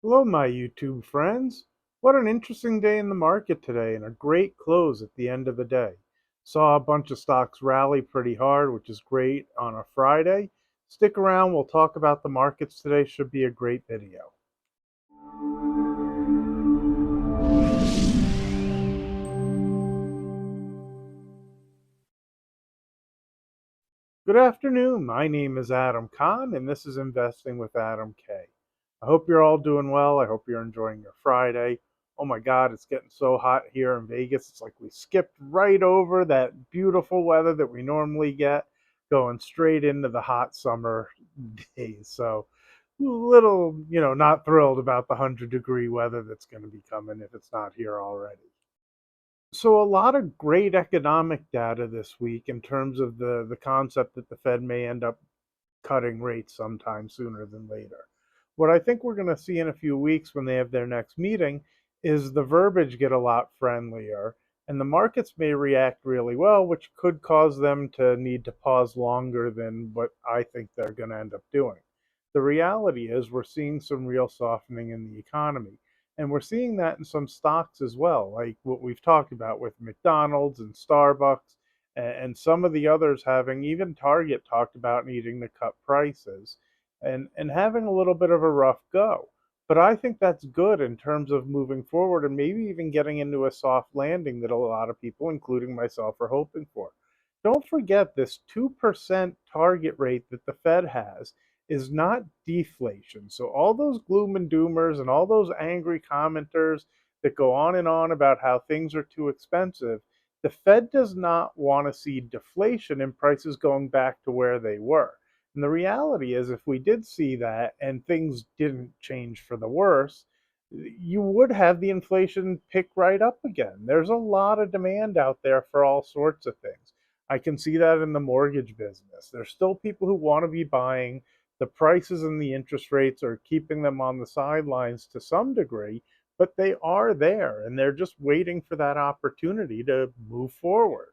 Hello, my YouTube friends. What an interesting day in the market today and a great close at the end of the day. Saw a bunch of stocks rally pretty hard, which is great on a Friday. Stick around, we'll talk about the markets today. Should be a great video. Good afternoon. My name is Adam Kahn, and this is Investing with Adam K. I hope you're all doing well. I hope you're enjoying your Friday. Oh my God, it's getting so hot here in Vegas. It's like we skipped right over that beautiful weather that we normally get, going straight into the hot summer days. So, little, not thrilled about the 100-degree weather that's going to be coming if it's not here already. So a lot of great economic data this week in terms of the concept that the Fed may end up cutting rates sometime sooner than later. What I think we're going to see in a few weeks when they have their next meeting is the verbiage get a lot friendlier and the markets may react really well, which could cause them to need to pause longer than what I think they're going to end up doing. The reality is we're seeing some real softening in the economy. And we're seeing that in some stocks as well, like what we've talked about with McDonald's and Starbucks and some of the others having, even Target talked about needing to cut prices and having a little bit of a rough go. But I think that's good in terms of moving forward and maybe even getting into a soft landing that a lot of people, including myself, are hoping for. Don't forget this 2% target rate that the Fed has is not deflation. So all those gloom and doomers and all those angry commenters that go on about how things are too expensive, the Fed does not want to see deflation and prices going back to where they were. And the reality is, if we did see that and things didn't change for the worse, you would have the inflation pick right up again. There's a lot of demand out there for all sorts of things. I can see that in the mortgage business. There's still people who want to be buying. The prices and the interest rates are keeping them on the sidelines to some degree, but they are there and they're just waiting for that opportunity to move forward.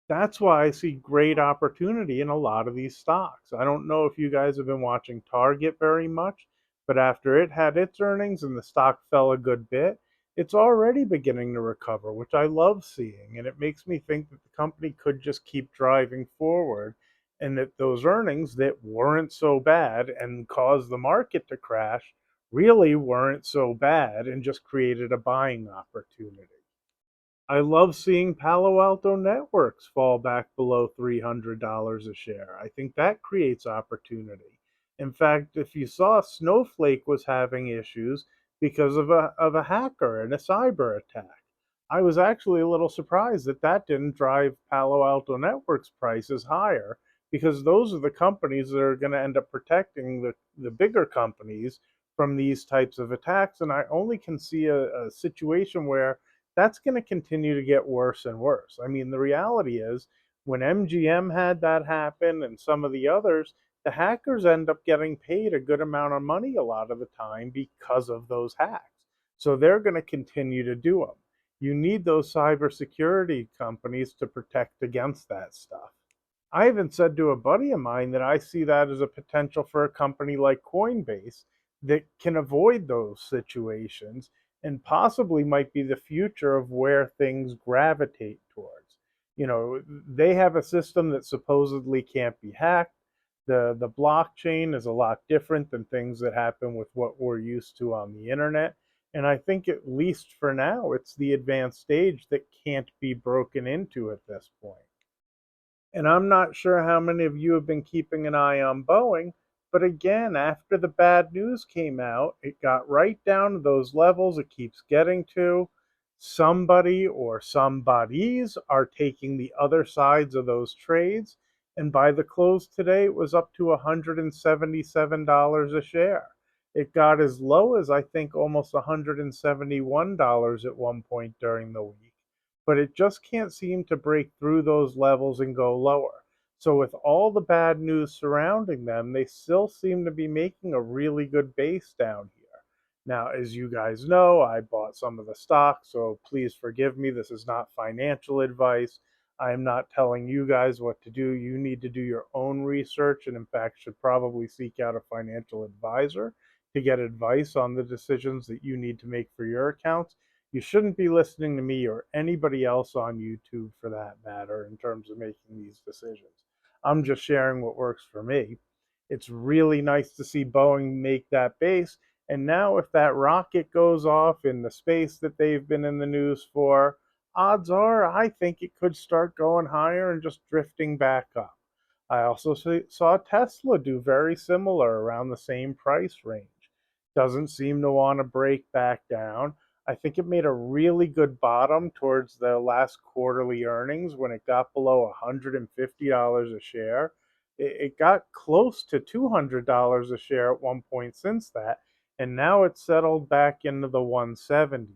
That's why I see great opportunity in a lot of these stocks. I don't know if you guys have been watching Target very much, but after it had its earnings and the stock fell a good bit, it's already beginning to recover, which I love seeing. And it makes me think that the company could just keep driving forward and that those earnings that weren't so bad and caused the market to crash really weren't so bad and just created a buying opportunity. I love seeing Palo Alto Networks fall back below $300 a share. I think that creates opportunity. In fact, if you saw, Snowflake was having issues because of a hacker and a cyber attack. I was actually a little surprised that that didn't drive Palo Alto Networks prices higher because those are the companies that are going to end up protecting the bigger companies from these types of attacks. And I only can see a situation where that's going to continue to get worse and worse. I mean, the reality is when MGM had that happen and some of the others, the hackers end up getting paid a good amount of money a lot of the time because of those hacks. So they're going to continue to do them. You need those cybersecurity companies to protect against that stuff. I even said to a buddy of mine that I see that as a potential for a company like Coinbase that can avoid those situations and possibly might be the future of where things gravitate towards. They have a system that supposedly can't be hacked. The blockchain is a lot different than things that happen with what we're used to on the internet. And I think, at least for now, it's the advanced stage that can't be broken into at this point. And I'm not sure how many of you have been keeping an eye on Boeing, but again, after the bad news came out, it got right down to those levels it keeps getting to. Somebody or somebodies are taking the other sides of those trades. And by the close today, it was up to $177 a share. It got as low as, I think, almost $171 at one point during the week, but it just can't seem to break through those levels and go lower. So, with all the bad news surrounding them, they still seem to be making a really good base down here. Now, as you guys know, I bought some of the stocks, so please forgive me. This is not financial advice. I am not telling you guys what to do. You need to do your own research and, in fact, should probably seek out a financial advisor to get advice on the decisions that you need to make for your accounts, you shouldn't be listening to me or anybody else on YouTube for that matter in terms of making these decisions. I'm just sharing what works for me. It's really nice to see Boeing make that base. And now, if that rocket goes off in the space that they've been in the news for, odds are I think it could start going higher and just drifting back up. I also saw Tesla do very similar around the same price range. Doesn't seem to want to break back down. I think it made a really good bottom towards the last quarterly earnings when it got below $150 a share. It got close to $200 a share at one point since that, and now it's settled back into the 170s.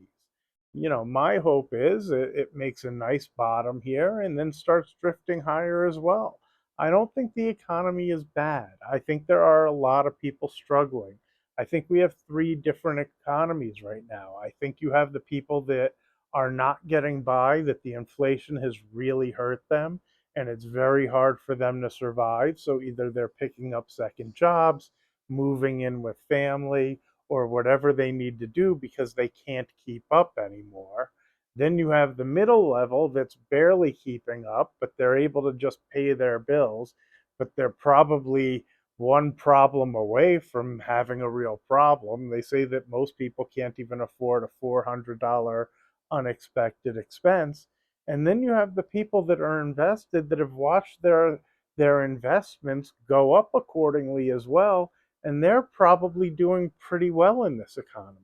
My hope is it makes a nice bottom here and then starts drifting higher as well. I don't think the economy is bad. I think there are a lot of people struggling. I think we have three different economies right now. I think you have the people that are not getting by, that the inflation has really hurt them, and it's very hard for them to survive. So either they're picking up second jobs, moving in with family, or whatever they need to do because they can't keep up anymore. Then you have the middle level that's barely keeping up, but they're able to just pay their bills, but they're probably one problem away from having a real problem. They say that most people can't even afford a $400 unexpected expense. And then you have the people that are invested that have watched their investments go up accordingly as well, and they're probably doing pretty well in this economy.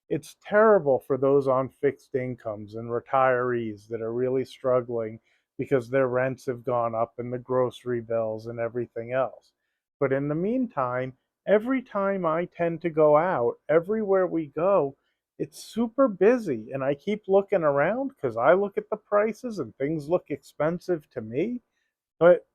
It's terrible for those on fixed incomes and retirees that are really struggling because their rents have gone up and the grocery bills and everything else. But in the meantime, every time I tend to go out, everywhere we go, it's super busy. And I keep looking around because I look at the prices and things look expensive to me. But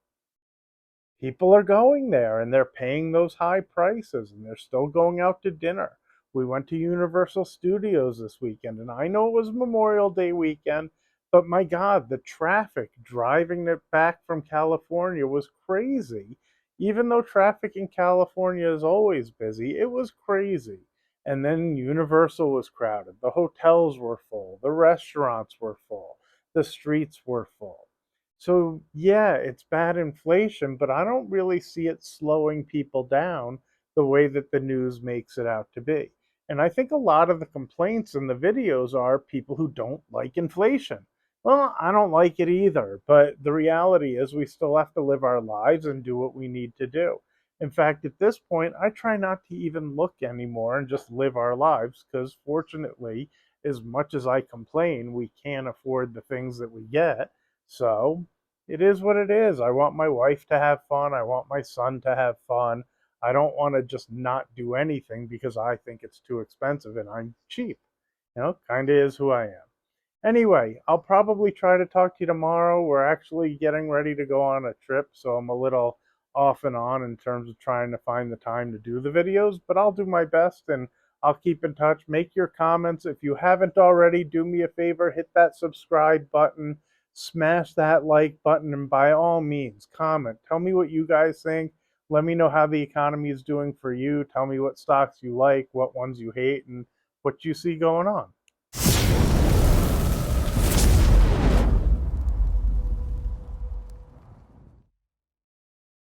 people are going there and they're paying those high prices and they're still going out to dinner. We went to Universal Studios this weekend, and I know it was Memorial Day weekend, but my God, the traffic driving it back from California was crazy. Even though traffic in California is always busy, it was crazy. And then Universal was crowded. The hotels were full. The restaurants were full. The streets were full. So, yeah, it's bad inflation, but I don't really see it slowing people down the way that the news makes it out to be. And I think a lot of the complaints in the videos are people who don't like inflation. Well, I don't like it either, but the reality is we still have to live our lives and do what we need to do. In fact, at this point, I try not to even look anymore and just live our lives because fortunately, as much as I complain, we can't afford the things that we get. So it is what it is. I want my wife to have fun. I want my son to have fun. I don't want to just not do anything because I think it's too expensive and I'm cheap. Kind of is who I am. Anyway, I'll probably try to talk to you tomorrow. We're actually getting ready to go on a trip, so I'm a little off and on in terms of trying to find the time to do the videos, but I'll do my best and I'll keep in touch. Make your comments. If you haven't already, do me a favor, hit that subscribe button, smash that like button, and by all means, comment. Tell me what you guys think. Let me know how the economy is doing for you. Tell me what stocks you like, what ones you hate, and what you see going on.